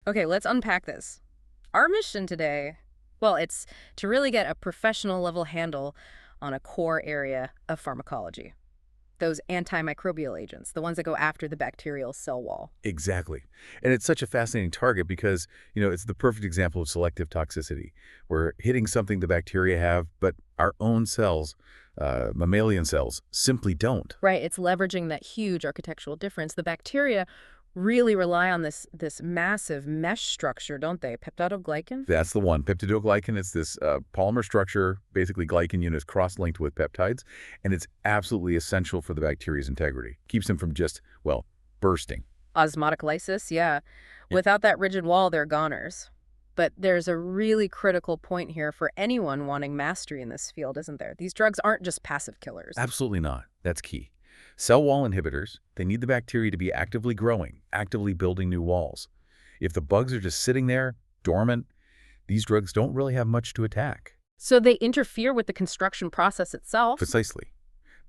Okay, let's unpack this. Our mission today, well, it's to really get a professional level handle on a core area of pharmacology. Those antimicrobial agents, the ones that go after the bacterial cell wall. Exactly. And it's such a fascinating target because, it's the perfect example of selective toxicity. We're hitting something the bacteria have, but our own cells, mammalian cells, simply don't. Right, it's leveraging that huge architectural difference. The bacteria really rely on this massive mesh structure, don't they? Peptidoglycan? That's the one. Peptidoglycan is this polymer structure, basically glycan units cross-linked with peptides, and it's absolutely essential for the bacteria's integrity. Keeps them from just, well, bursting. Osmotic lysis, yeah. Without that rigid wall, they're goners. But there's a really critical point here for anyone wanting mastery in this field, isn't there? These drugs aren't just passive killers. Absolutely not. That's key. Cell wall inhibitors, they need the bacteria to be actively growing, actively building new walls. If the bugs are just sitting there, dormant, these drugs don't really have much to attack. So they interfere with the construction process itself. Precisely.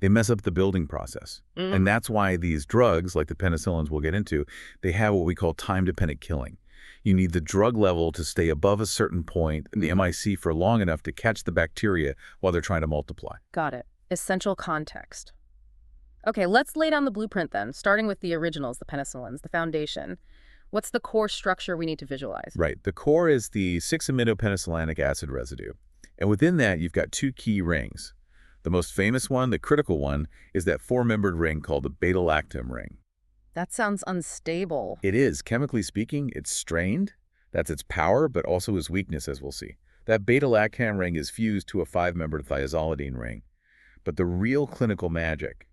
They mess up the building process. And that's why these drugs, like the penicillins we'll get into, they have what we call time-dependent killing. You need the drug level to stay above a certain point in the MIC for long enough to catch the bacteria while they're trying to multiply. Got it. Essential context. Okay, let's lay down the blueprint then, starting with the originals, the penicillins, the foundation. What's the core structure we need to visualize? Right. The core is the 6-aminopenicillinic acid residue. And within that, you've got two key rings. The most famous one, the critical one, is that 4-membered ring called the beta-lactam ring. That sounds unstable. It is. Chemically speaking, it's strained. That's its power, but also its weakness, as we'll see. That beta-lactam ring is fused to a 5-membered thiazolidine ring. But the real clinical magic,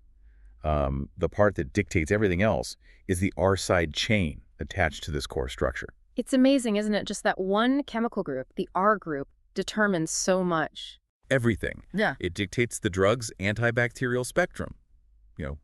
the part that dictates everything else, is the R-side chain attached to this core structure. It's amazing, isn't it? Just that one chemical group, the R group, determines so much. Everything. Yeah. It dictates the drug's antibacterial spectrum,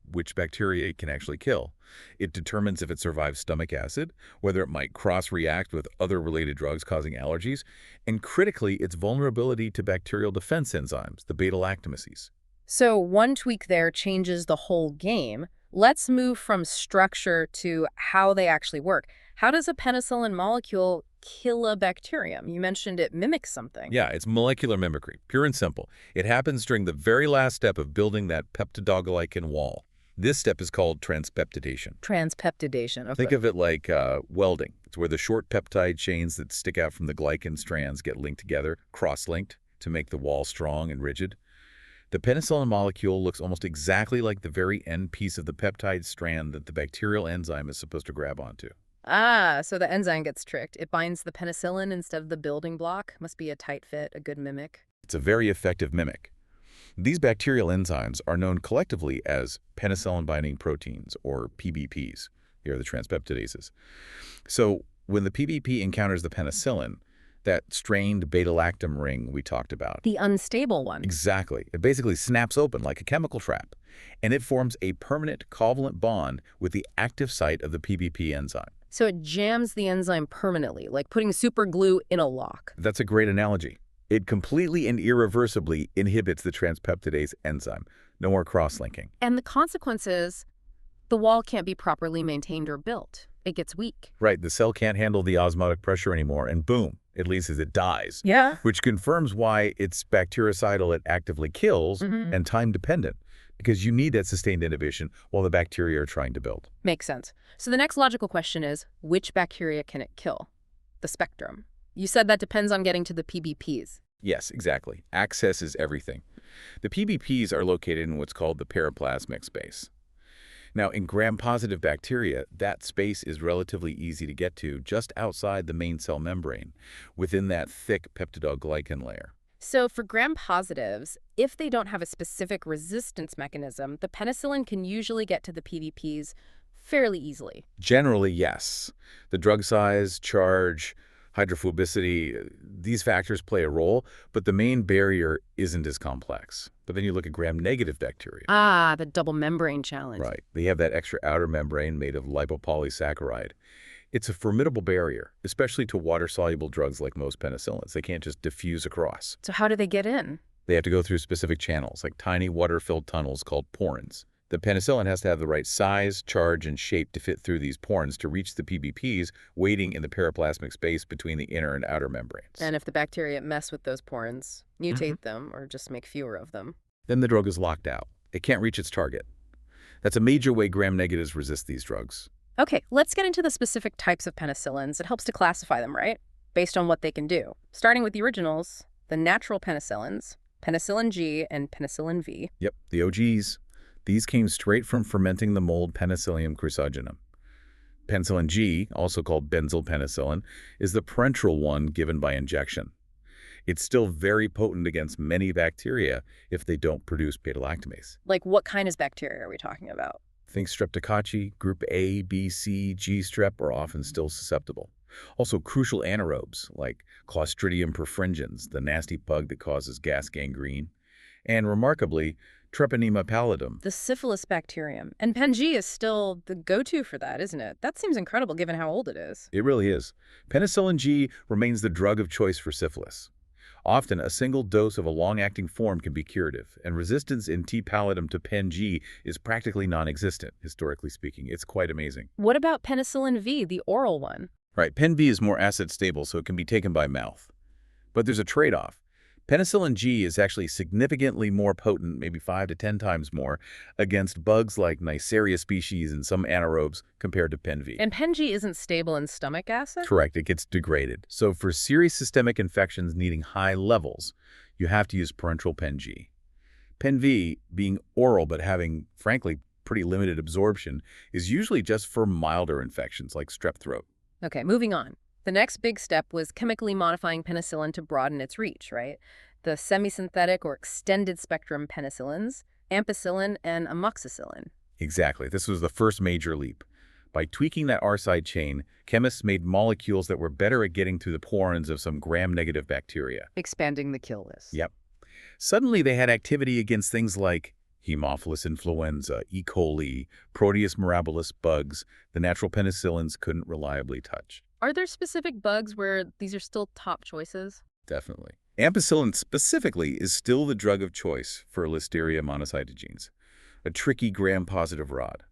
which bacteria it can actually kill. It determines if it survives stomach acid, whether it might cross-react with other related drugs causing allergies, and critically, its vulnerability to bacterial defense enzymes, the beta-lactamases. So one tweak there changes the whole game. Let's move from structure to how they actually work. How does a penicillin molecule kill a bacterium? You mentioned it mimics something. Yeah, it's molecular mimicry, pure and simple. It happens during the very last step of building that peptidoglycan wall. This step is called transpeptidation. Transpeptidation. Okay. Think of it like welding. It's where the short peptide chains that stick out from the glycan strands get linked together, cross-linked, to make the wall strong and rigid. The penicillin molecule looks almost exactly like the very end piece of the peptide strand that the bacterial enzyme is supposed to grab onto. Ah, so the enzyme gets tricked. It binds the penicillin instead of the building block. Must be a tight fit, a good mimic. It's a very effective mimic. These bacterial enzymes are known collectively as penicillin-binding proteins, or PBPs. They are the transpeptidases. So when the PBP encounters the penicillin, that strained beta-lactam ring we talked about. The unstable one. Exactly. It basically snaps open like a chemical trap, and it forms a permanent covalent bond with the active site of the PBP enzyme. So it jams the enzyme permanently, like putting super glue in a lock. That's a great analogy. It completely and irreversibly inhibits the transpeptidase enzyme. No more cross-linking. And the consequence is the wall can't be properly maintained or built. It gets weak. Right. The cell can't handle the osmotic pressure anymore, and boom, it leaves as it dies. Yeah. Which confirms why it's bactericidal it actively kills and time-dependent, because you need that sustained inhibition while the bacteria are trying to build. Makes sense. So the next logical question is, which bacteria can it kill? The spectrum. You said that depends on getting to the PBPs. Yes, exactly. Access is everything. The PBPs are located in what's called the periplasmic space. Now, in gram-positive bacteria, that space is relatively easy to get to just outside the main cell membrane, within that thick peptidoglycan layer. So for gram-positives, if they don't have a specific resistance mechanism, the penicillin can usually get to the PBPs fairly easily. Generally, yes. The drug size, charge, hydrophobicity, these factors play a role, but the main barrier isn't as complex. But then you look at gram-negative bacteria. Ah, the double membrane challenge. Right. They have that extra outer membrane made of lipopolysaccharide. It's a formidable barrier, especially to water-soluble drugs like most penicillins. They can't just diffuse across. So how do they get in? They have to go through specific channels, like tiny water-filled tunnels called porins. The penicillin has to have the right size, charge, and shape to fit through these porins to reach the PBPs waiting in the periplasmic space between the inner and outer membranes. And if the bacteria mess with those porins, Mhm. mutate them, or just make fewer of them. Then the drug is locked out. It can't reach its target. That's a major way gram-negatives resist these drugs. Okay, let's get into the specific types of penicillins. It helps to classify them, right? Based on what they can do. Starting with the originals, the natural penicillins, penicillin G and penicillin V. Yep, the OGs. These came straight from fermenting the mold Penicillium chrysogenum. Penicillin G, also called benzyl penicillin, is the parenteral one given by injection. It's still very potent against many bacteria if they don't produce beta-lactamase. Like, what kind of bacteria are we talking about? Think Streptococci, group A, B, C, G strep are often still susceptible. Also, crucial anaerobes like Clostridium perfringens, the nasty bug that causes gas gangrene, and remarkably, Treponema pallidum. The syphilis bacterium. And Pen G is still the go-to for that, isn't it? That seems incredible given how old it is. It really is. Penicillin G remains the drug of choice for syphilis. Often, a single dose of a long-acting form can be curative, and resistance in T. pallidum to Pen G is practically non-existent, historically speaking. It's quite amazing. What about penicillin V, the oral one? Right, Pen V is more acid stable, so it can be taken by mouth. But there's a trade-off. Penicillin G is actually significantly more potent, maybe 5 to 10 times more, against bugs like Neisseria species and some anaerobes compared to Pen V. And Pen G isn't stable in stomach acid? Correct, it gets degraded. So for serious systemic infections needing high levels, you have to use parenteral Pen G. Pen V, being oral but having, frankly, pretty limited absorption, is usually just for milder infections like strep throat. Okay, moving on. The next big step was chemically modifying penicillin to broaden its reach, right? The semisynthetic or extended spectrum penicillins, ampicillin and amoxicillin. Exactly. This was the first major leap. By tweaking that R-side chain, chemists made molecules that were better at getting through the porins of some gram-negative bacteria. Expanding the kill list. Yep. Suddenly, they had activity against things like Haemophilus influenza, E. coli, Proteus mirabilis bugs the natural penicillins couldn't reliably touch. Are there specific bugs where these are still top choices? Definitely. Ampicillin specifically is still the drug of choice for Listeria monocytogenes, a tricky gram-positive rod.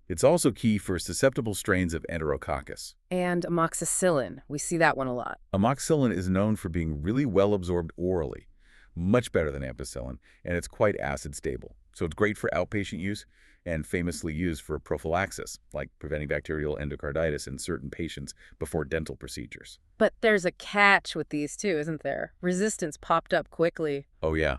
It's also key for susceptible strains of Enterococcus. And amoxicillin. We see that one a lot. Amoxicillin is known for being really well absorbed orally, much better than ampicillin, and it's quite acid stable. So it's great for outpatient use and famously used for prophylaxis, like preventing bacterial endocarditis in certain patients before dental procedures. But there's a catch with these too, isn't there? Resistance popped up quickly. Oh yeah.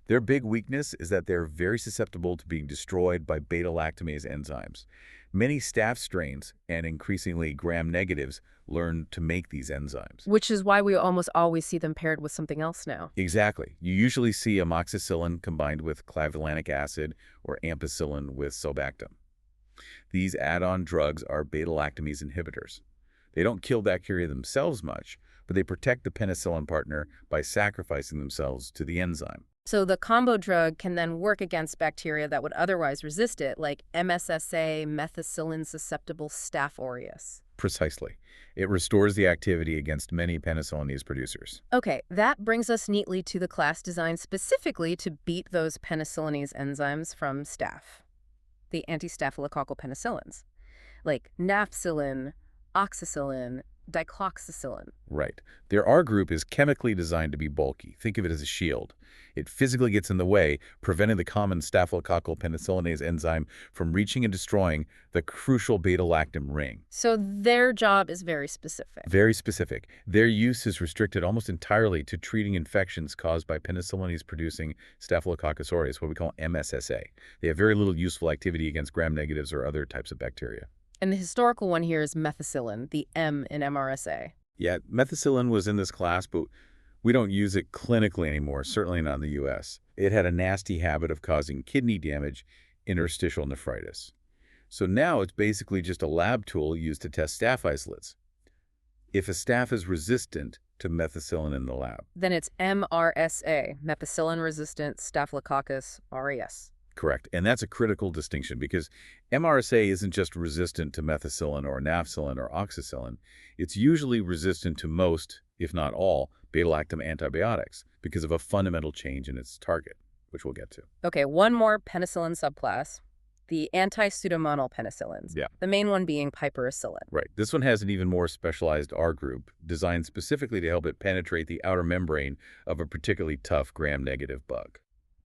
Their big weakness is that they're very susceptible to being destroyed by beta-lactamase enzymes. Many staph strains, and increasingly gram-negatives, learn to make these enzymes. Which is why we almost always see them paired with something else now. Exactly. You usually see amoxicillin combined with clavulanic acid or ampicillin with sulbactam. These add-on drugs are beta-lactamase inhibitors. They don't kill bacteria themselves much, but they protect the penicillin partner by sacrificing themselves to the enzyme. So the combo drug can then work against bacteria that would otherwise resist it, like MSSA, methicillin-susceptible Staph aureus. Precisely. It restores the activity against many penicillinase producers. Okay, that brings us neatly to the class designed specifically to beat those penicillinase enzymes from staph, the anti-staphylococcal penicillins, like nafcillin, oxacillin, dicloxacillin. Right. Their R group is chemically designed to be bulky. Think of it as a shield. It physically gets in the way, preventing the common staphylococcal penicillinase enzyme from reaching and destroying the crucial beta-lactam ring. So their job is very specific. Very specific. Their use is restricted almost entirely to treating infections caused by penicillinase-producing Staphylococcus aureus, what we call MSSA. They have very little useful activity against gram-negatives or other types of bacteria. And the historical one here is methicillin, the M in MRSA. Yeah, methicillin was in this class, but we don't use it clinically anymore, certainly not in the U.S. It had a nasty habit of causing kidney damage, interstitial nephritis. So now it's basically just a lab tool used to test staph isolates. If a staph is resistant to methicillin in the lab. Then it's MRSA, methicillin-resistant Staphylococcus aureus. Correct. And that's a critical distinction because MRSA isn't just resistant to methicillin or nafcillin or oxacillin. It's usually resistant to most, if not all, beta-lactam antibiotics because of a fundamental change in its target, which we'll get to. Okay, one more penicillin subclass, the anti-pseudomonal penicillins, Yeah. the main one being piperacillin. Right. This one has an even more specialized R group, designed specifically to help it penetrate the outer membrane of a particularly tough gram-negative bug.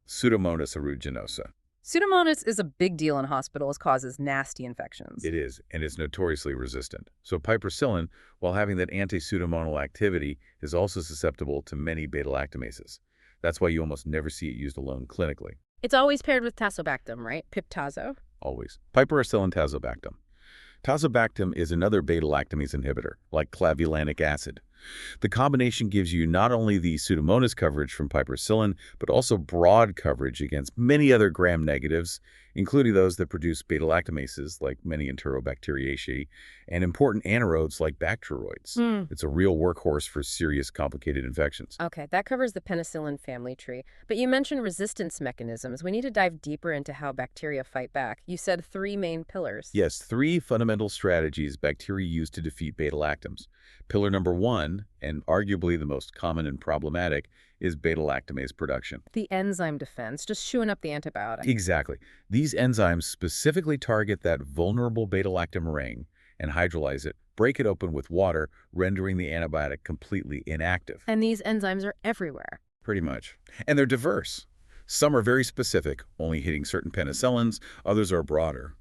Pseudomonas aeruginosa. Pseudomonas is a big deal in hospitals, causes nasty infections. It is, and it's notoriously resistant. So piperacillin, while having that anti-pseudomonal activity, is also susceptible to many beta-lactamases. That's why you almost never see it used alone clinically. It's always paired with tazobactam, right? Piptazo. Always. Piperacillin tazobactam. Tazobactam is another beta-lactamase inhibitor, like clavulanic acid. The combination gives you not only the Pseudomonas coverage from piperacillin, but also broad coverage against many other gram-negatives, including those that produce beta-lactamases, like many Enterobacteriaceae, and important anaerobes like bacteroids. It's a real workhorse for serious, complicated infections. Okay, that covers the penicillin family tree. But you mentioned resistance mechanisms. We need to dive deeper into how bacteria fight back. You said 3 main pillars. Yes, 3 fundamental strategies bacteria use to defeat beta-lactams. Pillar number 1, and arguably the most common and problematic, is beta-lactamase production. The enzyme defense, just chewing up the antibiotic. Exactly. These enzymes specifically target that vulnerable beta-lactam ring and hydrolyze it, break it open with water, rendering the antibiotic completely inactive. And these enzymes are everywhere. Pretty much. And they're diverse. Some are very specific, only hitting certain penicillins, others are broader.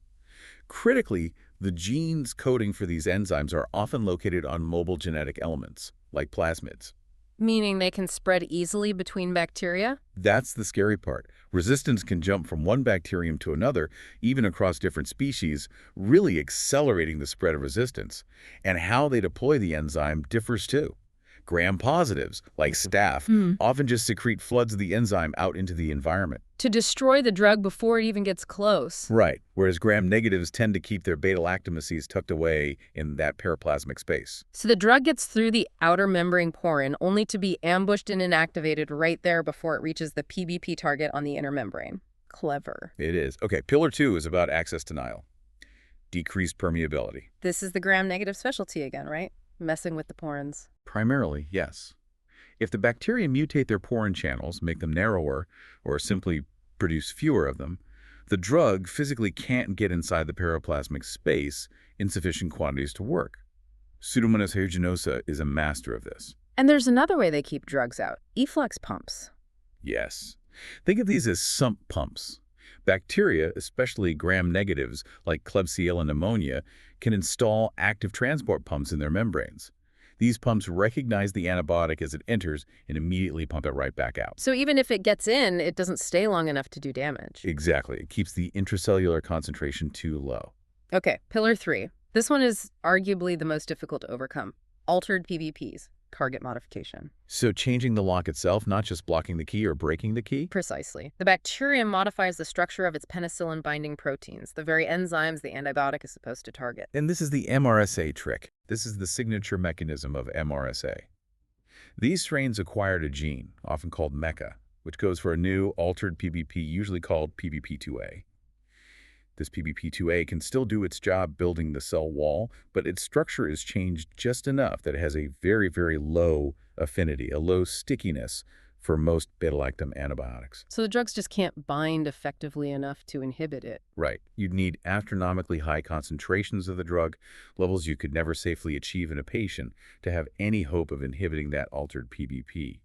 Critically, the genes coding for these enzymes are often located on mobile genetic elements, like plasmids. Meaning they can spread easily between bacteria? That's the scary part. Resistance can jump from one bacterium to another, even across different species, really accelerating the spread of resistance. And how they deploy the enzyme differs too. Gram-positives, like staph, often just secrete floods of the enzyme out into the environment. To destroy the drug before it even gets close. Right, whereas gram-negatives tend to keep their beta-lactamases tucked away in that periplasmic space. So the drug gets through the outer membrane porin only to be ambushed and inactivated right there before it reaches the PBP target on the inner membrane. Clever. It is. Okay, pillar 2 is about access denial. Decreased permeability. This is the gram-negative specialty again, right? Messing with the porins. Primarily, yes. If the bacteria mutate their porin channels, make them narrower, or simply produce fewer of them, the drug physically can't get inside the periplasmic space in sufficient quantities to work. Pseudomonas aeruginosa is a master of this. And there's another way they keep drugs out. Efflux pumps. Yes. Think of these as sump pumps. Bacteria, especially gram-negatives like Klebsiella pneumonia, can install active transport pumps in their membranes. These pumps recognize the antibiotic as it enters and immediately pump it right back out. So even if it gets in, it doesn't stay long enough to do damage. Exactly. It keeps the intracellular concentration too low. Okay, pillar 3. This one is arguably the most difficult to overcome. Altered PBPs, target modification. So changing the lock itself, not just blocking the key or breaking the key? Precisely. The bacterium modifies the structure of its penicillin-binding proteins, the very enzymes the antibiotic is supposed to target. And this is the MRSA trick. This is the signature mechanism of MRSA. These strains acquired a gene, often called MECA, which goes for a new altered PBP, usually called PBP2A. This PBP2A can still do its job building the cell wall, but its structure is changed just enough that it has a very, very low affinity, a low stickiness for most beta-lactam antibiotics. So the drugs just can't bind effectively enough to inhibit it. Right. You'd need astronomically high concentrations of the drug, levels you could never safely achieve in a patient, to have any hope of inhibiting that altered PBP.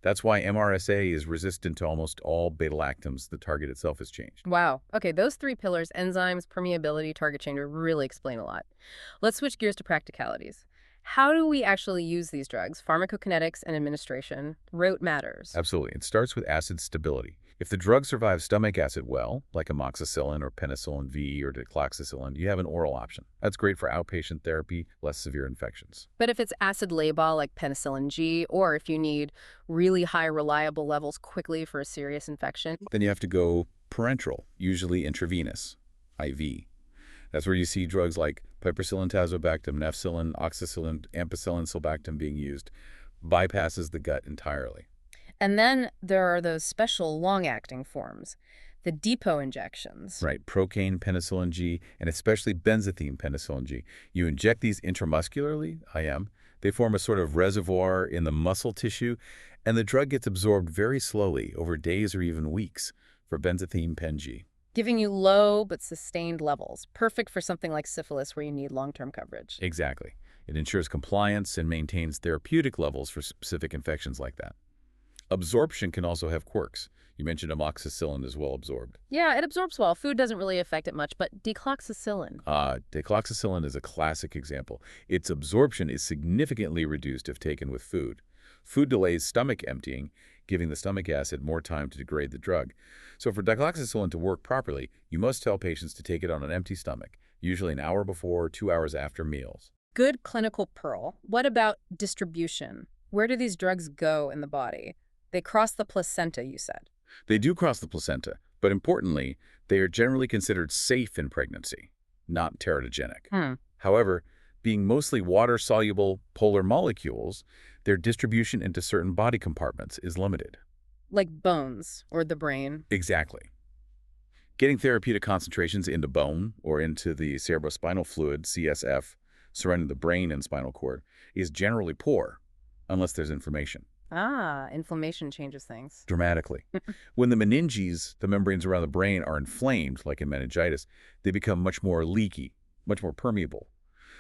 That's why MRSA is resistant to almost all beta-lactams. The target itself has changed. Wow. Okay, those 3 pillars, enzymes, permeability, target change, really explain a lot. Let's switch gears to practicalities. How do we actually use these drugs? Pharmacokinetics and administration. Rote matters. Absolutely. It starts with acid stability. If the drug survives stomach acid well, like amoxicillin or penicillin V or decloxacillin, you have an oral option. That's great for outpatient therapy, less severe infections. But if it's acid labile like penicillin G, or if you need really high reliable levels quickly for a serious infection, then you have to go parenteral, usually intravenous, IV. That's where you see drugs like piperacillin tazobactam, nafcillin, oxacillin, ampicillin, sulbactam being used. Bypasses the gut entirely. And then there are those special long-acting forms, the depot injections. Right, procaine, penicillin G, and especially benzathine penicillin G. You inject these intramuscularly, IM. They form a sort of reservoir in the muscle tissue, and the drug gets absorbed very slowly over days or even weeks for benzathine pen G. Giving you low but sustained levels, perfect for something like syphilis where you need long-term coverage. Exactly. It ensures compliance and maintains therapeutic levels for specific infections like that. Absorption can also have quirks. You mentioned amoxicillin is well absorbed. Yeah, it absorbs well. Food doesn't really affect it much, but decloxacillin. Decloxacillin is a classic example. Its absorption is significantly reduced if taken with food. Food delays stomach emptying, giving the stomach acid more time to degrade the drug. So for decloxacillin to work properly, you must tell patients to take it on an empty stomach, usually an hour before or 2 hours after meals. Good clinical pearl. What about distribution? Where do these drugs go in the body? They cross the placenta, you said. They do cross the placenta, but importantly, they are generally considered safe in pregnancy, not teratogenic. However, being mostly water-soluble polar molecules, their distribution into certain body compartments is limited. Like bones or the brain. Exactly. Getting therapeutic concentrations into bone or into the cerebrospinal fluid, CSF, surrounding the brain and spinal cord, is generally poor, unless there's inflammation. Inflammation changes things. Dramatically. When the meninges, the membranes around the brain, are inflamed, like in meningitis, they become much more leaky, much more permeable.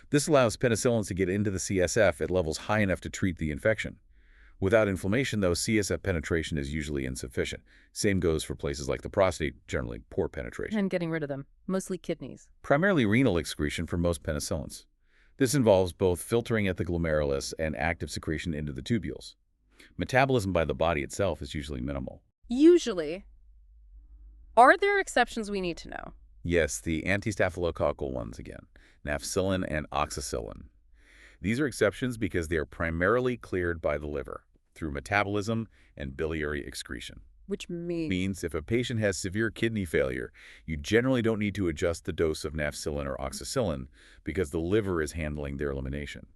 This allows penicillins to get into the CSF at levels high enough to treat the infection. Without inflammation, though, CSF penetration is usually insufficient. Same goes for places like the prostate, generally poor penetration. And getting rid of them, mostly kidneys. Primarily renal excretion for most penicillins. This involves both filtering at the glomerulus and active secretion into the tubules. Metabolism by the body itself is usually minimal. Usually. Are there exceptions we need to know? Yes, the antistaphylococcal ones again, nafcillin and oxacillin. These are exceptions because they are primarily cleared by the liver through metabolism and biliary excretion. Which Means if a patient has severe kidney failure, you generally don't need to adjust the dose of nafcillin or oxacillin because the liver is handling their elimination.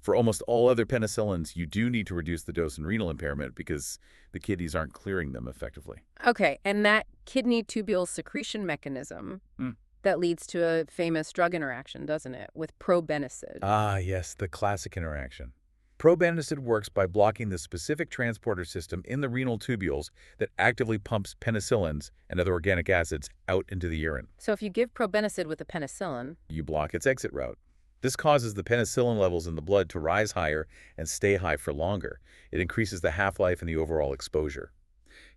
For almost all other penicillins, you do need to reduce the dose in renal impairment because the kidneys aren't clearing them effectively. Okay, and that kidney tubule secretion mechanism that leads to a famous drug interaction, doesn't it, with probenecid? Yes, the classic interaction. Probenecid works by blocking the specific transporter system in the renal tubules that actively pumps penicillins and other organic acids out into the urine. So if you give probenecid with a penicillin, You block its exit route. This causes the penicillin levels in the blood to rise higher and stay high for longer. It increases the half-life and the overall exposure.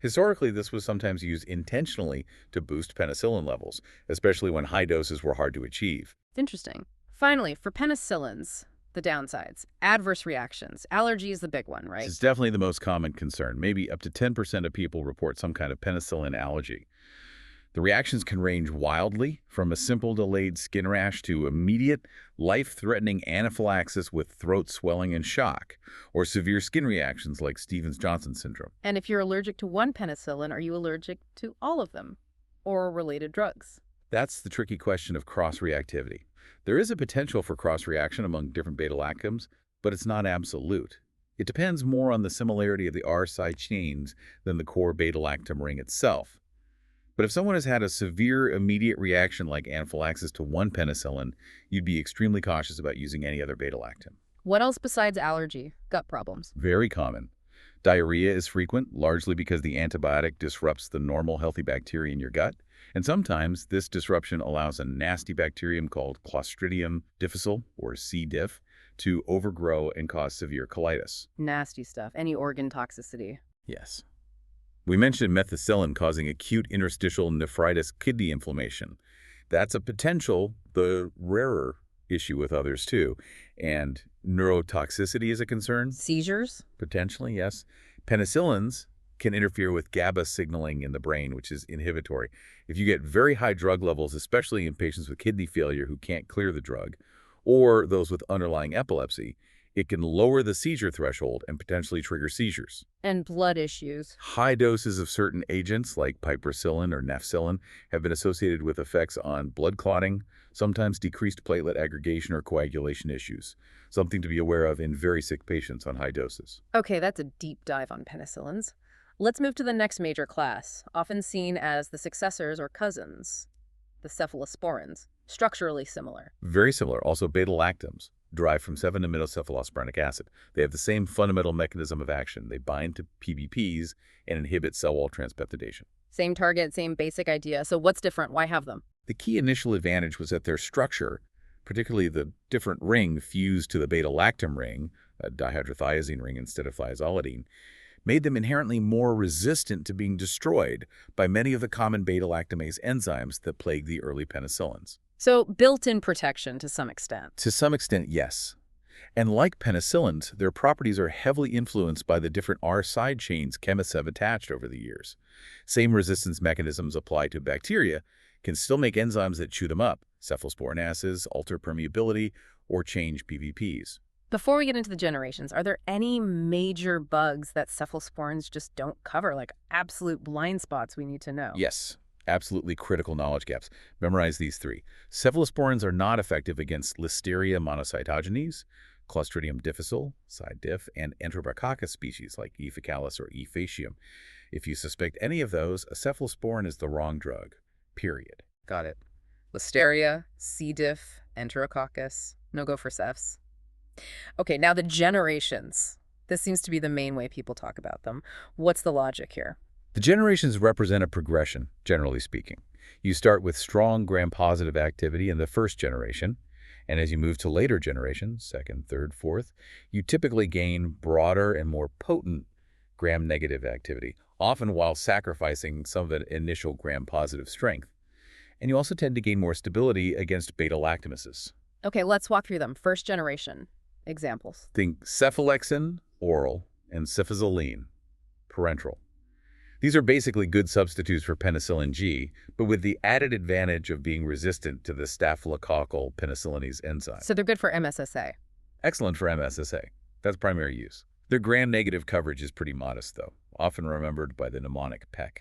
Historically, this was sometimes used intentionally to boost penicillin levels, especially when high doses were hard to achieve. interesting. Finally, for penicillins, the downsides, adverse reactions. Allergy is the big one, right? This is definitely the most common concern. Maybe up to 10% of people report some kind of penicillin allergy. The reactions can range wildly, from a simple delayed skin rash to immediate, life-threatening anaphylaxis with throat swelling and shock, or severe skin reactions like Stevens-Johnson syndrome. And if you're allergic to one penicillin, are you allergic to all of them? Or related drugs? That's the tricky question of cross-reactivity. There is a potential for cross-reaction among different beta-lactams, but it's not absolute. It depends more on the similarity of the R-side chains than the core beta-lactam ring itself. But if someone has had a severe immediate reaction like anaphylaxis to one penicillin, you'd be extremely cautious about using any other beta-lactam. What else besides allergy? Gut problems. Very common. Diarrhea is frequent, largely because the antibiotic disrupts the normal healthy bacteria in your gut. And sometimes this disruption allows a nasty bacterium called Clostridium difficile, or C. diff, to overgrow and cause severe colitis. Nasty stuff. Any organ toxicity. Yes. We mentioned methicillin causing acute interstitial nephritis kidney inflammation. That's a potential, the rarer issue with others too. And neurotoxicity is a concern? Seizures? Potentially, yes. Penicillins can interfere with GABA signaling in the brain, which is inhibitory. If you get very high drug levels, especially in patients with kidney failure who can't clear the drug, or those with underlying epilepsy, it can lower the seizure threshold and potentially trigger seizures. And blood issues. High doses of certain agents like piperacillin or nafcillin have been associated with effects on blood clotting, sometimes decreased platelet aggregation or coagulation issues, something to be aware of in very sick patients on high doses. Okay, that's a deep dive on penicillins. Let's move to the next major class, often seen as the successors or cousins, the cephalosporins, structurally similar. Very similar, also beta-lactams. derived from 7-aminosephalosperonic acid. They have the same fundamental mechanism of action. They bind to PBPs and inhibit cell wall transpeptidation. Same target, same basic idea. So what's different? Why have them? The key initial advantage was that their structure, particularly the different ring fused to the beta-lactam ring, a dihydrothiazine ring instead of thiazolidine, made them inherently more resistant to being destroyed by many of the common beta-lactamase enzymes that plague the early penicillins. So built-in protection to some extent. To some extent, yes. And like penicillins, their properties are heavily influenced by the different R side chains chemists have attached over the years. Same resistance mechanisms apply to bacteria can still make enzymes that chew them up, cephalosporinases, alter permeability, or change PVPs. Before we get into the generations, are there any major bugs that cephalosporins just don't cover, like absolute blind spots we need to know? Yes, absolutely critical knowledge gaps. Memorize these three. Cephalosporins are not effective against Listeria monocytogenes, Clostridium difficile, side diff, and Enterococcus species like E. faecalis or E. faecium. If you suspect any of those, a cephalosporin is the wrong drug, period. Got it. Listeria, C. diff, Enterococcus, no go for cephs. Okay, now the generations. This seems to be the main way people talk about them. What's the logic here? The generations represent a progression, generally speaking. You start with strong gram-positive activity in the first generation, and as you move to later generations, second, third, fourth, you typically gain broader and more potent gram-negative activity, often while sacrificing some of the initial gram-positive strength. And you also tend to gain more stability against beta-lactamases. Okay, let's walk through them. First generation. Examples. Think cephalexin, oral, and cefazolin, parenteral. These are basically good substitutes for penicillin G, but with the added advantage of being resistant to the staphylococcal penicillinase enzyme. So they're good for MSSA. Excellent for MSSA. That's primary use. Their gram-negative coverage is pretty modest, though, often remembered by the mnemonic PEC,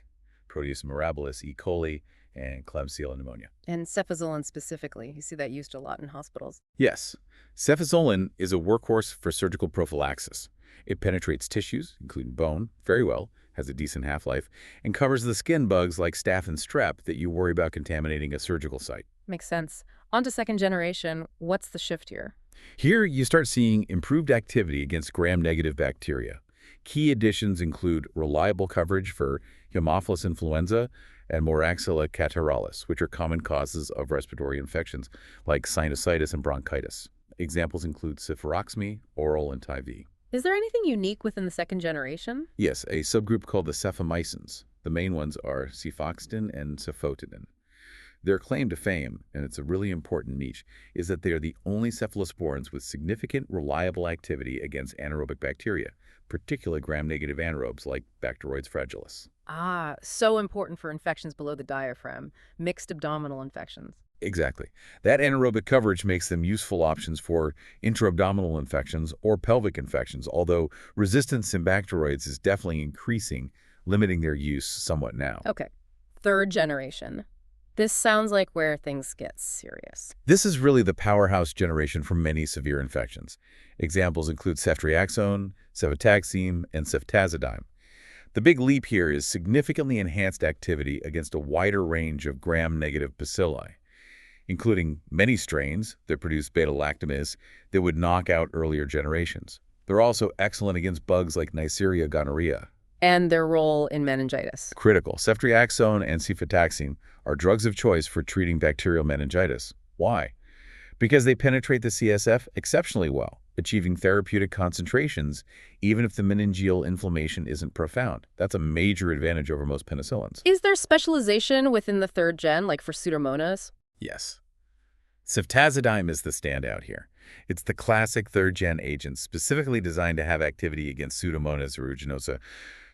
Proteus mirabilis, E. coli, and Klebsiella pneumonia. And cefazolin specifically. You see that used a lot in hospitals. Yes. Cefazolin is a workhorse for surgical prophylaxis. It penetrates tissues, including bone, very well, has a decent half-life, and covers the skin bugs like staph and strep that you worry about contaminating a surgical site. Makes sense. On to second generation. What's the shift here? Here, you start seeing improved activity against gram-negative bacteria. Key additions include reliable coverage for Haemophilus influenza and Moraxilla catarrhalis, which are common causes of respiratory infections like sinusitis and bronchitis. Examples include cefuroxime, oral, and Tyv. Is there anything unique within the second generation? Yes, a subgroup called the cephomycins. The main ones are cefoxtin and cefotenin. Their claim to fame, and it's a really important niche, is that they are the only cephalosporins with significant, reliable activity against anaerobic bacteria, particularly gram-negative anaerobes like Bacteroides fragilis. Ah, so important for infections below the diaphragm, mixed abdominal infections. Exactly. That anaerobic coverage makes them useful options for intra-abdominal infections or pelvic infections, although resistance in bacteroids is definitely increasing, limiting their use somewhat now. Okay, third generation. This sounds like where things get serious. This is really the powerhouse generation for many severe infections. Examples include ceftriaxone, cefotaxime, and ceftazidime. The big leap here is significantly enhanced activity against a wider range of gram-negative bacilli, including many strains that produce beta-lactamase that would knock out earlier generations. They're also excellent against bugs like Neisseria gonorrhea. And their role in meningitis. Critical. Ceftriaxone and cefotaxime are drugs of choice for treating bacterial meningitis. Why? Because they penetrate the CSF exceptionally well, achieving therapeutic concentrations even if the meningeal inflammation isn't profound. That's a major advantage over most penicillins. Is there specialization within the third gen, like for Pseudomonas? Yes. Ceftazidime is the standout here. It's the classic third-gen agent specifically designed to have activity against Pseudomonas aeruginosa.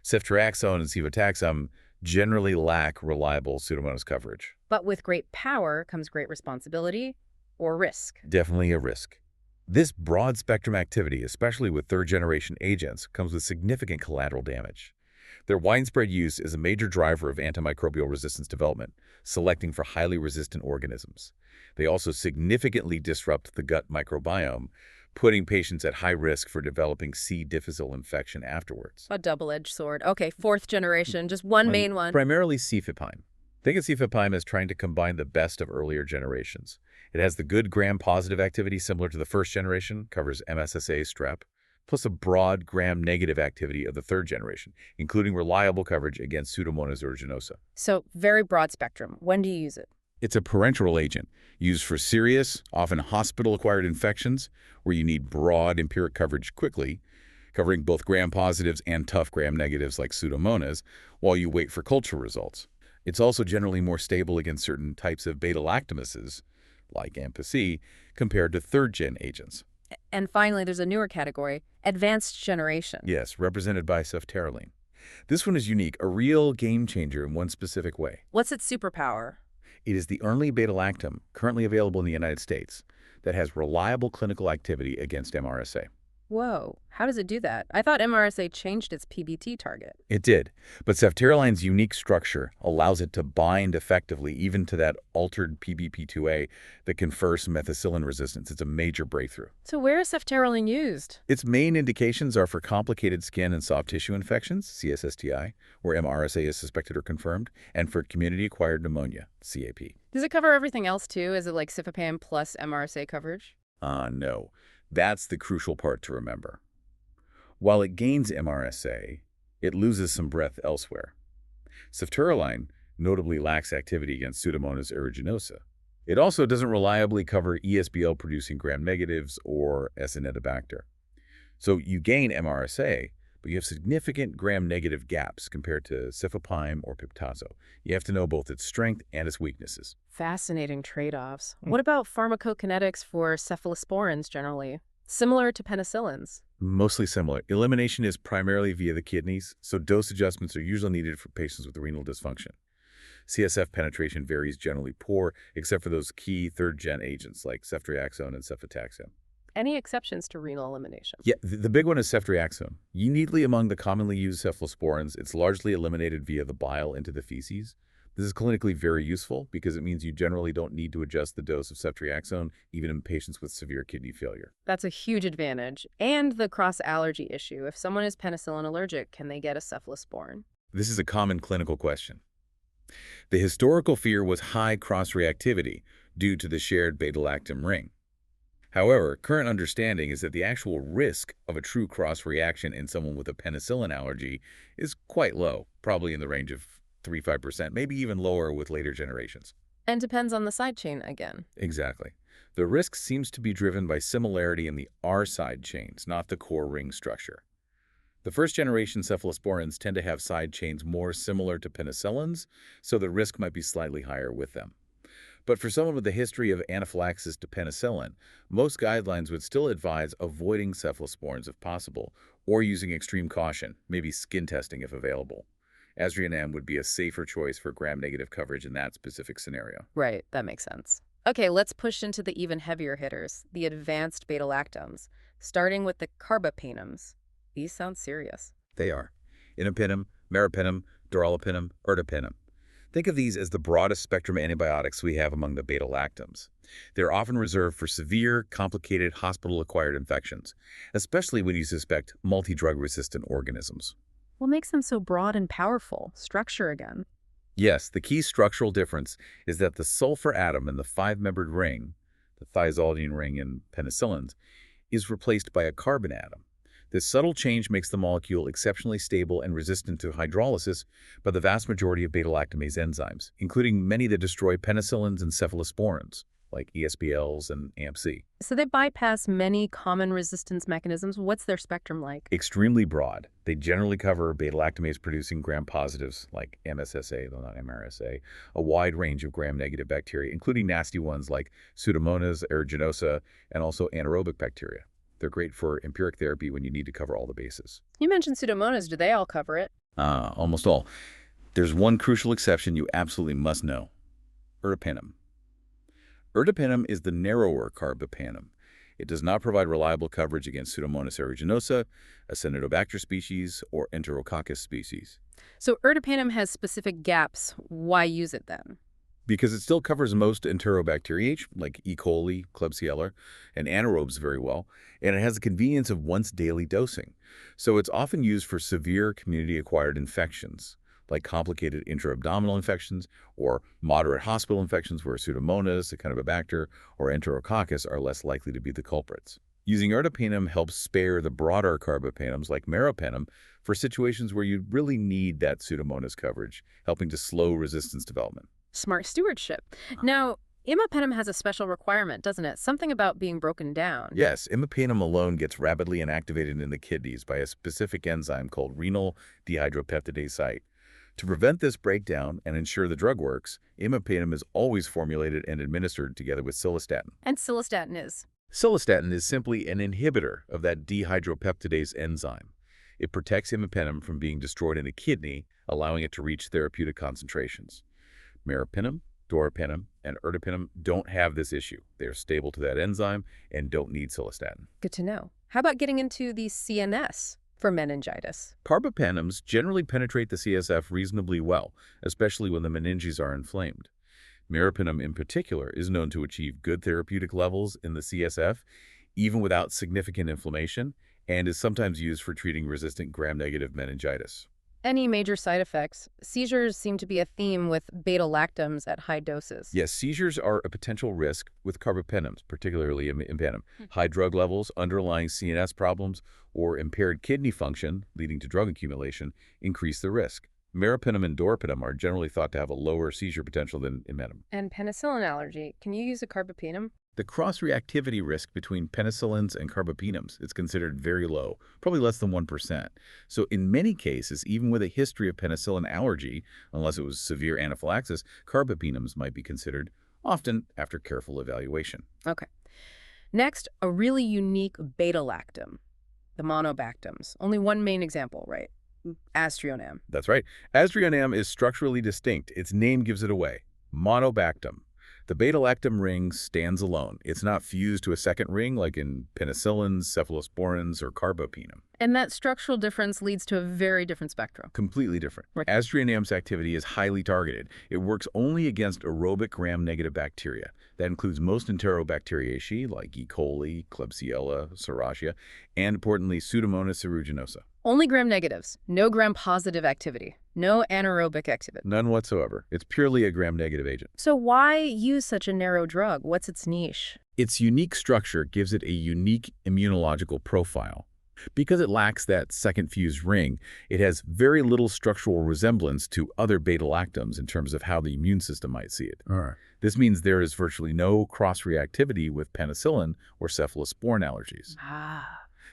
Ceftriaxone and cefotaxime generally lack reliable Pseudomonas coverage. But with great power comes great responsibility or risk. Definitely a risk. This broad-spectrum activity, especially with third-generation agents, comes with significant collateral damage. Their widespread use is a major driver of antimicrobial resistance development, selecting for highly resistant organisms. They also significantly disrupt the gut microbiome, putting patients at high risk for developing C. difficile infection afterwards. A double-edged sword. Okay, fourth generation, just one main one. Primarily cefepime. Think of cephalosporins as trying to combine the best of earlier generations. It has the good gram-positive activity similar to the first generation, covers MSSA strep, plus a broad gram-negative activity of the third generation, including reliable coverage against Pseudomonas aeruginosa. So very broad spectrum. When do you use it? It's a parenteral agent used for serious, often hospital-acquired infections where you need broad empiric coverage quickly, covering both gram-positives and tough gram-negatives like Pseudomonas, while you wait for culture results. It's also generally more stable against certain types of beta-lactamases, like AMP-C, compared to third-gen agents. And finally, there's a newer category, advanced generation. Yes, represented by cephalosporin. This one is unique, a real game-changer in one specific way. What's its superpower? It is the only beta-lactam currently available in the United States that has reliable clinical activity against MRSA. Whoa, how does it do that? I thought MRSA changed its PBT target. It did, but cephalosporin's unique structure allows it to bind effectively even to that altered PBP2A that confers methicillin resistance. It's a major breakthrough. So where is cephalosporin used? Its main indications are for complicated skin and soft tissue infections, CSSTI, where MRSA is suspected or confirmed, and for community-acquired pneumonia, CAP. Does it cover everything else too? Is it like cephalosporin plus MRSA coverage? No. That's the crucial part to remember. While it gains MRSA, it loses some breadth elsewhere. Cephalosporin notably lacks activity against Pseudomonas aeruginosa. It also doesn't reliably cover ESBL-producing gram-negatives or Acinetobacter. So you gain MRSA, but you have significant gram-negative gaps compared to cephalosporin or piptazo. You have to know both its strength and its weaknesses. Fascinating trade-offs. What about pharmacokinetics for cephalosporins generally? Similar to penicillins? Mostly similar. Elimination is primarily via the kidneys, so dose adjustments are usually needed for patients with renal dysfunction. CSF penetration varies generally poor, except for those key third-gen agents like ceftriaxone and cefotaxime. Any exceptions to renal elimination? Yeah, the big one is ceftriaxone. Uniquely among the commonly used cephalosporins, it's largely eliminated via the bile into the feces. This is clinically very useful because it means you generally don't need to adjust the dose of ceftriaxone, even in patients with severe kidney failure. That's a huge advantage. And the cross-allergy issue. If someone is penicillin allergic, can they get a cephalosporin? This is a common clinical question. The historical fear was high cross-reactivity due to the shared beta-lactam ring. However, current understanding is that the actual risk of a true cross-reaction in someone with a penicillin allergy is quite low, probably in the range of 3–5%, maybe even lower with later generations. And depends on the side chain again. Exactly. The risk seems to be driven by similarity in the R side chains, not the core ring structure. The first-generation cephalosporins tend to have side chains more similar to penicillins, so the risk might be slightly higher with them. But for someone with a history of anaphylaxis to penicillin, most guidelines would still advise avoiding cephalosporins if possible, or using extreme caution, maybe skin testing if available. Aztreonam M would be a safer choice for gram-negative coverage in that specific scenario. Right, that makes sense. Okay, let's push into the even heavier hitters, the advanced beta-lactams, starting with the carbapenems. These sound serious. They are. Imipenem, meropenem, durvalumab, ertapenem. Think of these as the broadest spectrum antibiotics we have among the beta-lactams. They're often reserved for severe, complicated hospital-acquired infections, especially when you suspect multi-drug-resistant organisms. What makes them so broad and powerful? Structure again. Yes, the key structural difference is that the sulfur atom in the five-membered ring, the thiazolidine ring in penicillins, is replaced by a carbon atom. This subtle change makes the molecule exceptionally stable and resistant to hydrolysis by the vast majority of beta-lactamase enzymes, including many that destroy penicillins and cephalosporins, like ESBLs and AMP-C. So they bypass many common resistance mechanisms. What's their spectrum like? Extremely broad. They generally cover beta-lactamase-producing gram-positives, like MSSA, though not MRSA, a wide range of gram-negative bacteria, including nasty ones like Pseudomonas aeruginosa and also anaerobic bacteria. They're great for empiric therapy when you need to cover all the bases. You mentioned Pseudomonas. Do they all cover it? Almost all. There's one crucial exception you absolutely must know. Ertapenem. Ertapenem is the narrower carbapenem. It does not provide reliable coverage against Pseudomonas aeruginosa, Acinetobacter species, or Enterococcus species. So ertapenem has specific gaps. Why use it then? Because it still covers most enterobacteriaceae, like E. coli, Klebsiella, and anaerobes very well, and it has the convenience of once-daily dosing. So it's often used for severe community-acquired infections, like complicated intra-abdominal infections or moderate hospital infections where Pseudomonas, Acinetobacter, or Enterococcus are less likely to be the culprits. Using ertapenem helps spare the broader carbapenems like meropenem for situations where you really need that Pseudomonas coverage, helping to slow resistance development. Smart stewardship. Now, imipenem has a special requirement, doesn't it? Something about being broken down. Yes, imipenem alone gets rapidly inactivated in the kidneys by a specific enzyme called renal dehydropeptidase site. To prevent this breakdown and ensure the drug works, imipenem is always formulated and administered together with cilastatin. And cilastatin is? Cilastatin is simply an inhibitor of that dehydropeptidase enzyme. It protects imipenem from being destroyed in the kidney, allowing it to reach therapeutic concentrations. Meropenem, doripenem, and ertapenem don't have this issue. They are stable to that enzyme and don't need cilastatin. Good to know. How about getting into the CNS for meningitis? Carbapenems generally penetrate the CSF reasonably well, especially when the meninges are inflamed. Meropenem in particular is known to achieve good therapeutic levels in the CSF, even without significant inflammation, and is sometimes used for treating resistant gram-negative meningitis. Any major side effects? Seizures seem to be a theme with beta-lactams at high doses. Yes, seizures are a potential risk with carbapenems, particularly imipenem. High drug levels, underlying CNS problems, or impaired kidney function leading to drug accumulation increase the risk. Meropenem and doripenem are generally thought to have a lower seizure potential than imipenem. And penicillin allergy. Can you use a carbapenem? The cross-reactivity risk between penicillins and carbapenems is considered very low, probably less than 1%. So in many cases, even with a history of penicillin allergy, unless it was severe anaphylaxis, carbapenems might be considered, often after careful evaluation. Okay. Next, a really unique beta-lactam, the monobactams. Only one main example, right? Aztreonam. That's right. Aztreonam is structurally distinct. Its name gives it away. Monobactam. The beta-lactam ring stands alone. It's not fused to a second ring like in penicillins, cephalosporins, or carbapenem. And that structural difference leads to a very different spectrum. Completely different. Right. Aztreonam's activity is highly targeted. It works only against aerobic gram-negative bacteria. That includes most Enterobacteriaceae like E. coli, Klebsiella, Serratia, and importantly, Pseudomonas aeruginosa. Only gram-negatives. No gram-positive activity. No anaerobic activity. None whatsoever. It's purely a gram-negative agent. So why use such a narrow drug? What's its niche? Its unique structure gives it a unique immunological profile. Because it lacks that second fused ring, it has very little structural resemblance to other beta-lactams in terms of how the immune system might see it. All right. This means there is virtually no cross-reactivity with penicillin or cephalosporin allergies.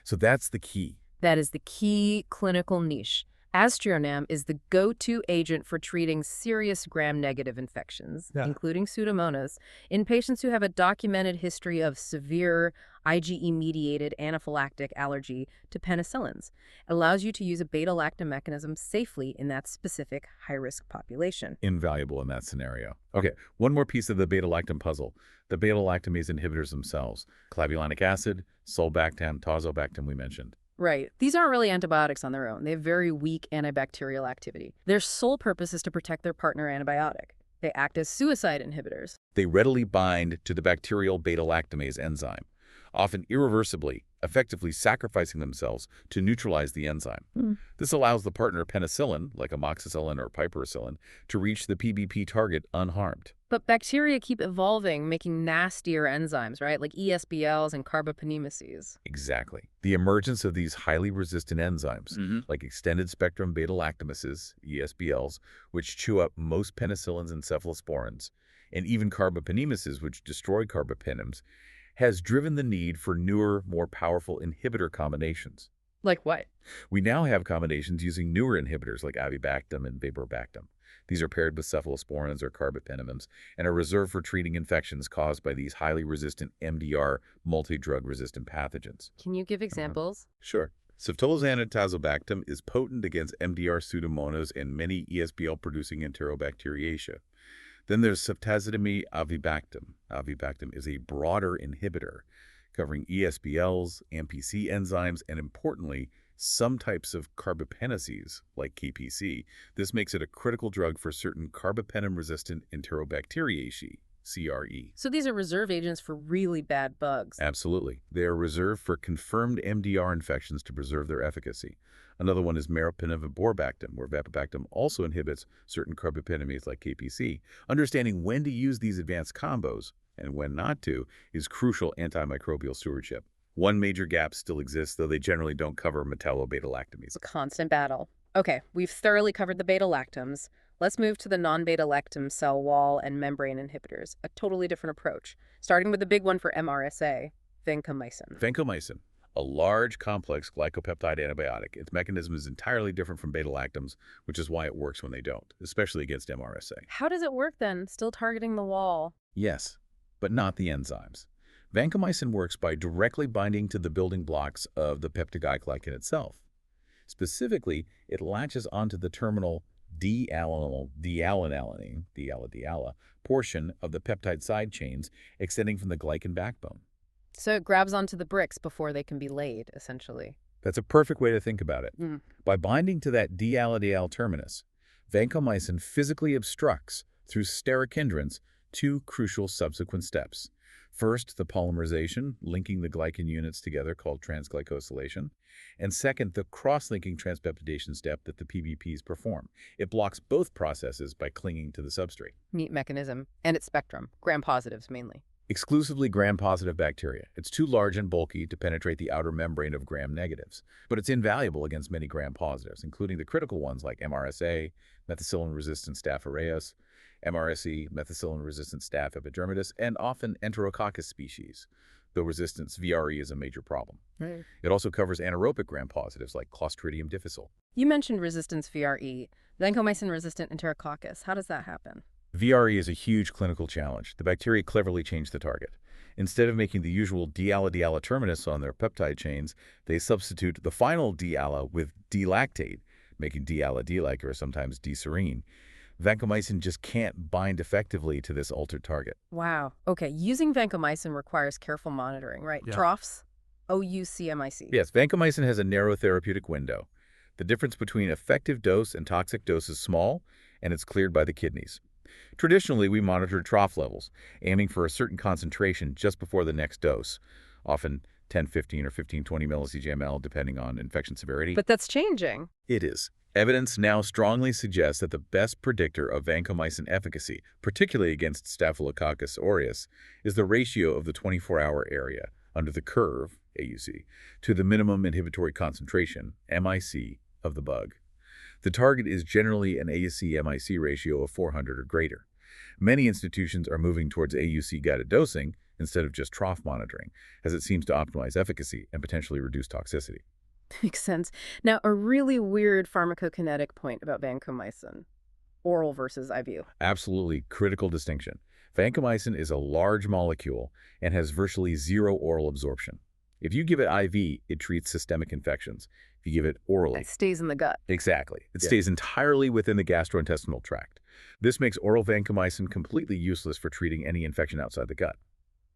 So that's the key. That is the key clinical niche. Aztreonam is the go-to agent for treating serious gram-negative infections, including Pseudomonas, in patients who have a documented history of severe IgE-mediated anaphylactic allergy to penicillins. It allows you to use a beta-lactam mechanism safely in that specific high-risk population. Invaluable in that scenario. Okay, one more piece of the beta-lactam puzzle, the beta-lactamase inhibitors themselves. Clavulanic acid, sulbactam, tazobactam we mentioned. Right. These aren't really antibiotics on their own. They have very weak antibacterial activity. Their sole purpose is to protect their partner antibiotic. They act as suicide inhibitors. They readily bind to the bacterial beta-lactamase enzyme, often irreversibly, effectively sacrificing themselves to neutralize the enzyme. This allows the partner penicillin, like amoxicillin or piperacillin, to reach the PBP target unharmed. But bacteria keep evolving, making nastier enzymes, right? Like ESBLs and carbapenemases. Exactly. The emergence of these highly resistant enzymes, like extended spectrum beta-lactamases, ESBLs, which chew up most penicillins and cephalosporins, and even carbapenemases, which destroy carbapenems, has driven the need for newer, more powerful inhibitor combinations. Like what? We now have combinations using newer inhibitors like avibactam and vaporbactam. These are paired with cephalosporins or carbapenems and are reserved for treating infections caused by these highly resistant MDR multi-drug-resistant pathogens. Can you give examples? Sure. Ceftolozane tazobactam is potent against MDR Pseudomonas and many ESBL-producing Enterobacteriaceae. Then there's ceftazidime avibactam. Avibactam is a broader inhibitor covering ESBLs, MPC enzymes, and importantly, some types of carbapeneses, like KPC. This makes it a critical drug for certain carbapenem-resistant Enterobacteriaceae. CRE. So these are reserve agents for really bad bugs. Absolutely. They are reserved for confirmed MDR infections to preserve their efficacy. Another one is meropeneviborbactam, where vapibactam also inhibits certain carbapenems like KPC. Understanding when to use these advanced combos and when not to is crucial antimicrobial stewardship. One major gap still exists, though they generally don't cover metallo-beta-lactamase. It's a constant battle. Okay, we've thoroughly covered the beta-lactams. Let's move to the non-beta-lactam cell wall and membrane inhibitors, a totally different approach, starting with the big one for MRSA, vancomycin. Vancomycin, a large, complex glycopeptide antibiotic. Its mechanism is entirely different from beta-lactams, which is why it works when they don't, especially against MRSA. How does it work then, still targeting the wall? Yes, but not the enzymes. Vancomycin works by directly binding to the building blocks of the peptidoglycan itself. Specifically, it latches onto the terminal D-alanine portion of the peptide side chains extending from the glycan backbone. So it grabs onto the bricks before they can be laid, essentially. That's a perfect way to think about it. By binding to that D-aladial terminus, vancomycin physically obstructs, through steric hindrance, two crucial subsequent steps. First, the polymerization, linking the glycan units together called transglycosylation. And second, the cross-linking transpeptidation step that the PBPs perform. It blocks both processes by clinging to the substrate. Neat mechanism. And its spectrum, gram-positives mainly. Exclusively gram-positive bacteria. It's too large and bulky to penetrate the outer membrane of gram-negatives, but it's invaluable against many gram-positives, including the critical ones like MRSA, methicillin-resistant Staph aureus, MRSE, methicillin-resistant Staph epidermidis, and often Enterococcus species, though resistance VRE is a major problem. Right. It also covers anaerobic gram-positives like Clostridium difficile. You mentioned resistance VRE, vancomycin-resistant Enterococcus. How does that happen? VRE is a huge clinical challenge. The bacteria cleverly changed the target. Instead of making the usual D-ala terminus on their peptide chains, they substitute the final D-ala with D-lactate, making D-ala-D-like or sometimes D-serine. Vancomycin just can't bind effectively to this altered target. Wow. Okay, using vancomycin requires careful monitoring, right? Yeah. Troughs? OUCMIC. Yes, vancomycin has a narrow therapeutic window. The difference between effective dose and toxic dose is small, and it's cleared by the kidneys. Traditionally, we monitor trough levels, aiming for a certain concentration just before the next dose, often 10, 15, or 15, 20 millicg/ml, depending on infection severity. But that's changing. It is. Evidence now strongly suggests that the best predictor of vancomycin efficacy, particularly against Staphylococcus aureus, is the ratio of the 24-hour area under the curve, AUC, to the minimum inhibitory concentration, MIC, of the bug. The target is generally an AUC-MIC ratio of 400 or greater. Many institutions are moving towards AUC-guided dosing instead of just trough monitoring, as it seems to optimize efficacy and potentially reduce toxicity. Makes sense. Now, a really weird pharmacokinetic point about vancomycin. Oral versus IV. Absolutely critical distinction. Vancomycin is a large molecule and has virtually zero oral absorption. If you give it IV, it treats systemic infections. If you give it orally, It stays in the gut. exactly. It stays entirely within the gastrointestinal tract. This makes oral vancomycin completely useless for treating any infection outside the gut.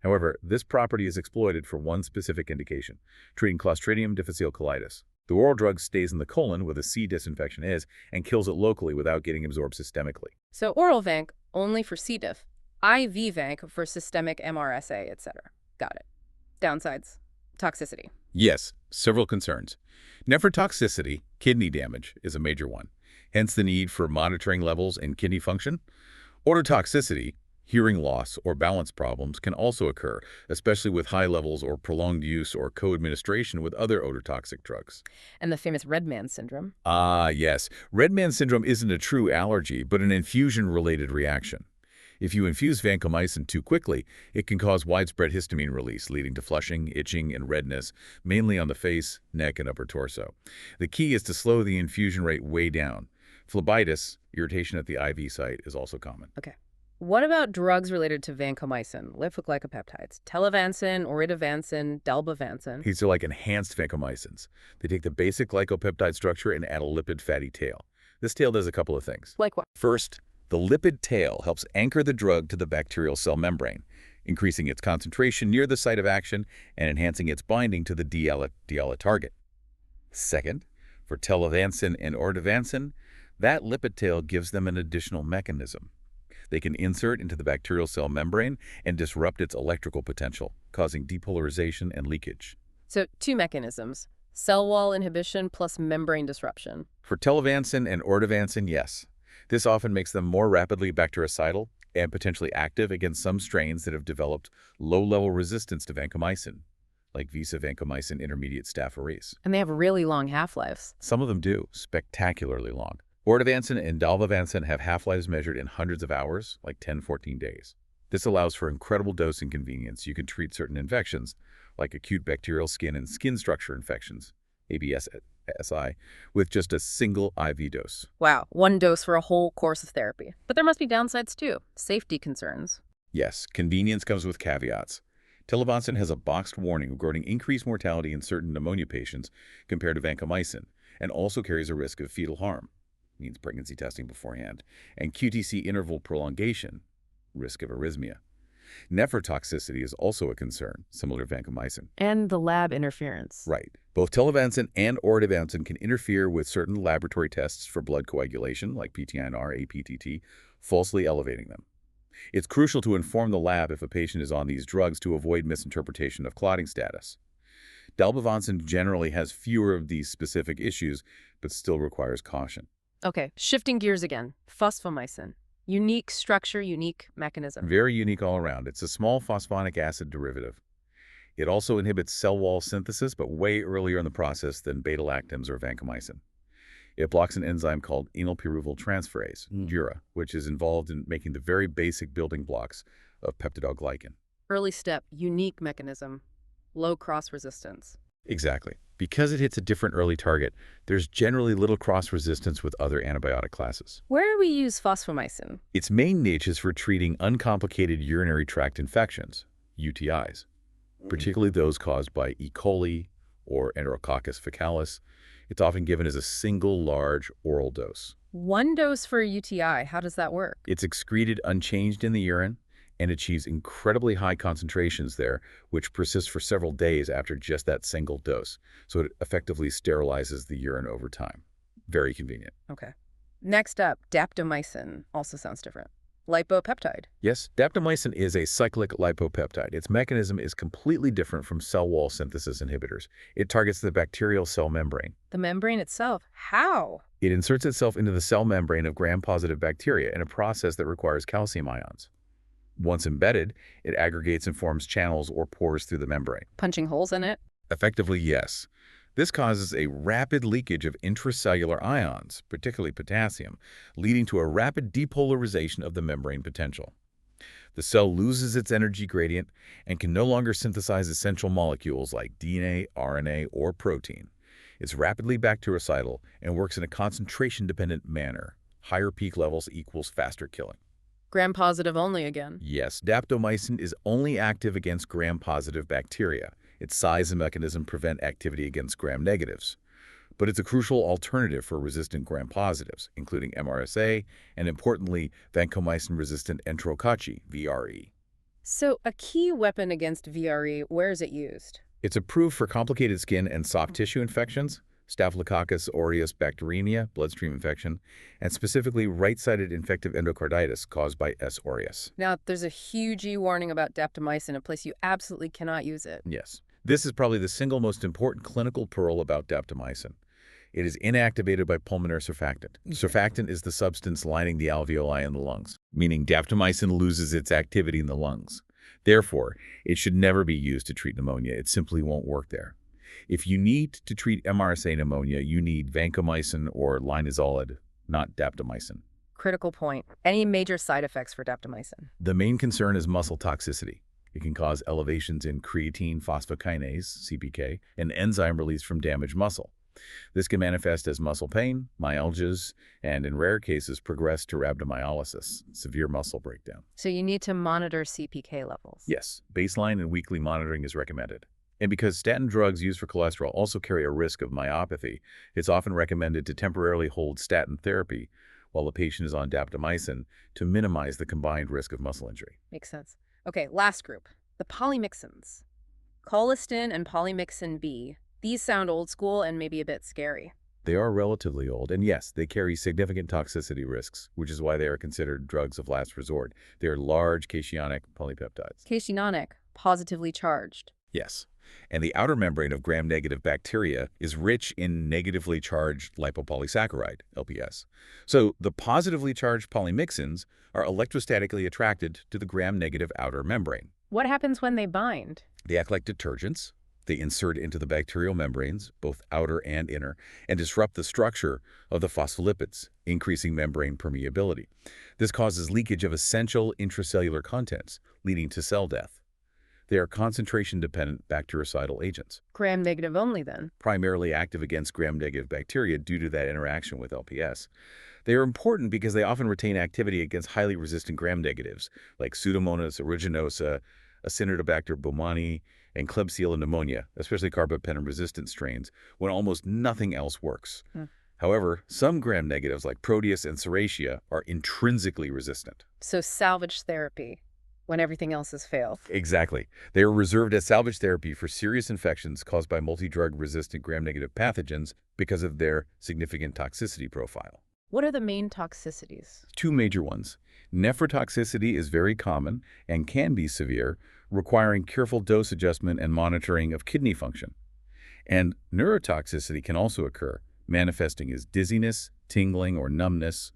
However, this property is exploited for one specific indication, treating Clostridium difficile colitis. The oral drug stays in the colon where the C. disinfection is and kills it locally without getting absorbed systemically. So oral vanc only for C. diff, IV vanc for systemic MRSA, etc. Got it. Downsides. Toxicity. Yes, several concerns. Nephrotoxicity, kidney damage, is a major one, hence the need for monitoring levels and kidney function. Ototoxicity, hearing loss or balance problems, can also occur, especially with high levels or prolonged use or co-administration with other ototoxic drugs. And the famous red man syndrome. Ah, yes. Red man syndrome isn't a true allergy, but an infusion-related reaction. If you infuse vancomycin too quickly, it can cause widespread histamine release, leading to flushing, itching, and redness, mainly on the face, neck, and upper torso. The key is to slow the infusion rate way down. Phlebitis, irritation at the IV site, is also common. Okay. What about drugs related to vancomycin, lipoglycopeptides, telavancin, oritavancin, dalbavancin? These are like enhanced vancomycins. They take the basic glycopeptide structure and add a lipid fatty tail. This tail does a couple of things. Like what? First, the lipid tail helps anchor the drug to the bacterial cell membrane, increasing its concentration near the site of action and enhancing its binding to the D-ala target. Second, for telavancin and oritavancin, that lipid tail gives them an additional mechanism. They can insert into the bacterial cell membrane and disrupt its electrical potential, causing depolarization and leakage. So two mechanisms, cell wall inhibition plus membrane disruption. For telavancin and ordovancin, yes. This often makes them more rapidly bactericidal and potentially active against some strains that have developed low-level resistance to vancomycin, like Visa vancomycin intermediate Staph aureus. And they have really long half-lives. Some of them do, spectacularly long. Ordovancin and dalbavancin have half-lives measured in hundreds of hours, like 10-14 days. This allows for incredible dosing convenience. You can treat certain infections, like acute bacterial skin and skin structure infections, ABSSI, with just a single IV dose. Wow, one dose for a whole course of therapy. But there must be downsides too, safety concerns. Yes, convenience comes with caveats. Telavancin has a boxed warning regarding increased mortality in certain pneumonia patients compared to vancomycin, and also carries a risk of fetal harm, means pregnancy testing beforehand, and QTC interval prolongation, risk of arrhythmia. Nephrotoxicity is also a concern, similar to vancomycin. And the lab interference. Right. Both telavancin and ordovancin can interfere with certain laboratory tests for blood coagulation, like PTINR, APTT, falsely elevating them. It's crucial to inform the lab if a patient is on these drugs to avoid misinterpretation of clotting status. Dalbavancin generally has fewer of these specific issues, but still requires caution. Okay, shifting gears again. Fosfomycin. Unique structure, unique mechanism. Very unique all around. It's a small phosphonic acid derivative. It also inhibits cell wall synthesis, but way earlier in the process than beta-lactams or vancomycin. It blocks an enzyme called enolpyruvyl transferase, DURA, which is involved in making the very basic building blocks of peptidoglycan. Early step, unique mechanism. Low cross-resistance. Exactly. Because it hits a different early target, there's generally little cross-resistance with other antibiotic classes. Where do we use fosfomycin? Its main niche is for treating uncomplicated urinary tract infections, UTIs, particularly those caused by E. coli or Enterococcus faecalis. It's often given as a single large oral dose. One dose for a UTI, how does that work? It's excreted unchanged in the urine and achieves incredibly high concentrations there, which persists for several days after just that single dose. So it effectively sterilizes the urine over time. Very convenient. Okay. Next up, daptomycin. Also sounds different. Lipopeptide. Yes, daptomycin is a cyclic lipopeptide. Its mechanism is completely different from cell wall synthesis inhibitors. It targets the bacterial cell membrane. The membrane itself. How? It inserts itself into the cell membrane of gram-positive bacteria in a process that requires calcium ions. Once embedded, it aggregates and forms channels or pores through the membrane. Punching holes in it? Effectively, yes. This causes a rapid leakage of intracellular ions, particularly potassium, leading to a rapid depolarization of the membrane potential. The cell loses its energy gradient and can no longer synthesize essential molecules like DNA, RNA, or protein. It's rapidly bactericidal and works in a concentration-dependent manner. Higher peak levels equals faster killing. Gram-positive only again. Yes, daptomycin is only active against gram-positive bacteria. Its size and mechanism prevent activity against gram-negatives. But it's a crucial alternative for resistant gram-positives, including MRSA and, importantly, vancomycin-resistant Enterococci, VRE. So a key weapon against VRE, where is it used? It's approved for complicated skin and soft tissue infections, Staphylococcus aureus bacteremia, bloodstream infection, and specifically right-sided infective endocarditis caused by S. aureus. Now, there's a huge warning about daptomycin, a place you absolutely cannot use it. Yes. This is probably the single most important clinical pearl about daptomycin. It is inactivated by pulmonary surfactant. Surfactant is the substance lining the alveoli in the lungs, meaning daptomycin loses its activity in the lungs. Therefore, it should never be used to treat pneumonia. It simply won't work there. If you need to treat MRSA pneumonia, you need vancomycin or linezolid, not daptomycin. Critical point. Any major side effects for daptomycin? The main concern is muscle toxicity. It can cause elevations in creatine phosphokinase, CPK, an enzyme released from damaged muscle. This can manifest as muscle pain, myalgias, and in rare cases progress to rhabdomyolysis, severe muscle breakdown. So you need to monitor CPK levels? Yes, baseline and weekly monitoring is recommended. And because statin drugs used for cholesterol also carry a risk of myopathy, it's often recommended to temporarily hold statin therapy while the patient is on daptomycin to minimize the combined risk of muscle injury. Makes sense. Okay, last group, the polymyxins. Colistin and polymyxin B. These sound old school and maybe a bit scary. They are relatively old, and yes, they carry significant toxicity risks, which is why they are considered drugs of last resort. They are large cationic polypeptides. Cationic, positively charged. Yes. And the outer membrane of gram-negative bacteria is rich in negatively charged lipopolysaccharide, LPS. So the positively charged polymyxins are electrostatically attracted to the gram-negative outer membrane. What happens when they bind? They act like detergents. They insert into the bacterial membranes, both outer and inner, and disrupt the structure of the phospholipids, increasing membrane permeability. This causes leakage of essential intracellular contents, leading to cell death. They are concentration-dependent bactericidal agents, Gram-negative only, then. primarily active against gram-negative bacteria due to that interaction with LPS. They are important because they often retain activity against highly resistant gram-negatives, like Pseudomonas aeruginosa, Acinetobacter baumannii, and Klebsiella pneumonia, especially carbapenem-resistant strains, when almost nothing else works. However, some gram-negatives like Proteus and Serratia are intrinsically resistant. So salvage therapy, when everything else has failed. Exactly. They are reserved as salvage therapy for serious infections caused by multi-drug-resistant gram-negative pathogens because of their significant toxicity profile. What are the main toxicities? Two major ones. Nephrotoxicity is very common and can be severe, requiring careful dose adjustment and monitoring of kidney function. And neurotoxicity can also occur, manifesting as dizziness, tingling or numbness,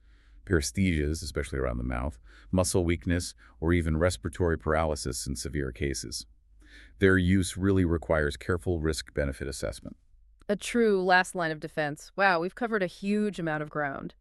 paresthesias, especially around the mouth, muscle weakness, or even respiratory paralysis in severe cases. Their use really requires careful risk-benefit assessment. A true last line of defense. Wow, we've covered a huge amount of ground.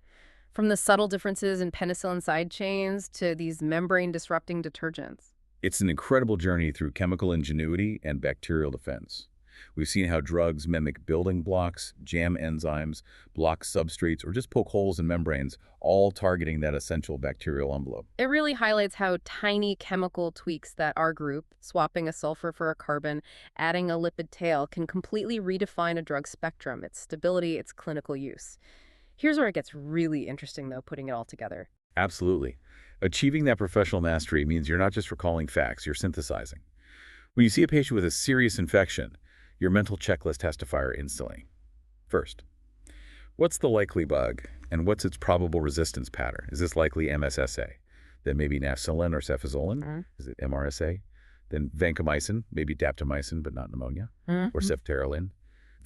From the subtle differences in penicillin side chains to these membrane-disrupting detergents. It's an incredible journey through chemical ingenuity and bacterial defense. We've seen how drugs mimic building blocks, jam enzymes, block substrates, or just poke holes in membranes, all targeting that essential bacterial envelope. It really highlights how tiny chemical tweaks that R group, swapping a sulfur for a carbon, adding a lipid tail, can completely redefine a drug spectrum, its stability, its clinical use. Here's where it gets really interesting, though, putting it all together. Absolutely. Achieving that professional mastery means you're not just recalling facts, you're synthesizing. When you see a patient with a serious infection, your mental checklist has to fire instantly. First, what's the likely bug, and what's its probable resistance pattern? Is this likely MSSA? Then maybe nafcillin or cefazolin? Is it MRSA? Then vancomycin, maybe daptomycin, but not pneumonia, or ceftaroline,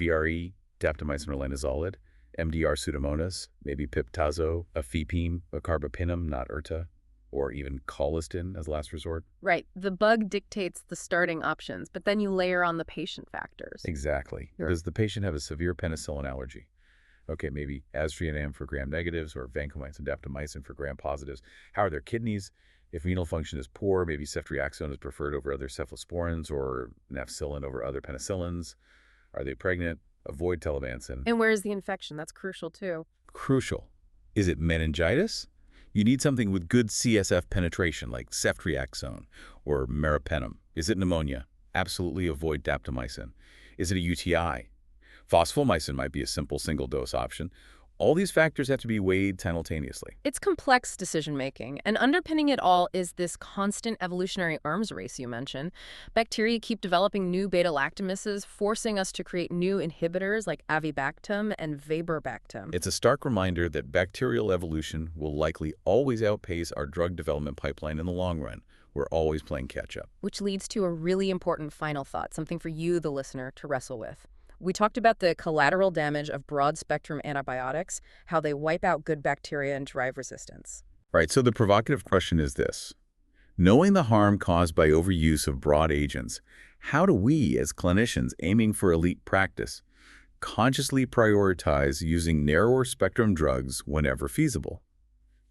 VRE, daptomycin or linezolid, MDR Pseudomonas, maybe piptazo, afepime, a carbapenem, not erta, or even colistin as last resort. Right. The bug dictates the starting options, but then you layer on the patient factors. Exactly. Sure. Does the patient have a severe penicillin allergy? Okay, maybe aztreonam for gram-negatives or vancomycin daptomycin for gram-positives. How are their kidneys? If renal function is poor, maybe ceftriaxone is preferred over other cephalosporins or nafcillin over other penicillins. Are they pregnant? Avoid telebactam. And where is the infection? That's crucial, too. Crucial. Is it meningitis? You need something with good CSF penetration like ceftriaxone or meropenem. Is it pneumonia? Absolutely avoid daptomycin. Is it a UTI? Phosphomycin might be a simple single-dose option. All these factors have to be weighed simultaneously. It's complex decision-making, and underpinning it all is this constant evolutionary arms race you mentioned. Bacteria keep developing new beta-lactamases, forcing us to create new inhibitors like avibactam and vaborbactam. It's a stark reminder that bacterial evolution will likely always outpace our drug development pipeline in the long run. We're always playing catch-up. Which leads to a really important final thought, something for you, the listener, to wrestle with. We talked about the collateral damage of broad-spectrum antibiotics, how they wipe out good bacteria and drive resistance. Right, so the provocative question is this. Knowing the harm caused by overuse of broad agents, how do we, as clinicians aiming for elite practice, consciously prioritize using narrower spectrum drugs whenever feasible?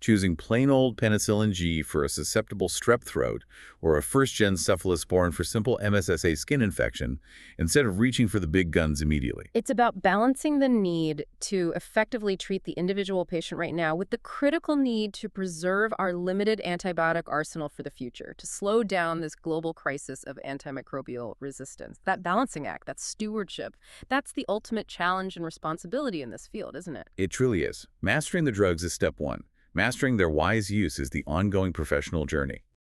Choosing plain old penicillin G for a susceptible strep throat or a first-gen cephalosporin for simple MSSA skin infection instead of reaching for the big guns immediately. It's about balancing the need to effectively treat the individual patient right now with the critical need to preserve our limited antibiotic arsenal for the future, to slow down this global crisis of antimicrobial resistance. That balancing act, that stewardship, that's the ultimate challenge and responsibility in this field, isn't it? It truly is. Mastering the drugs is step one. Mastering their wise use is the ongoing professional journey.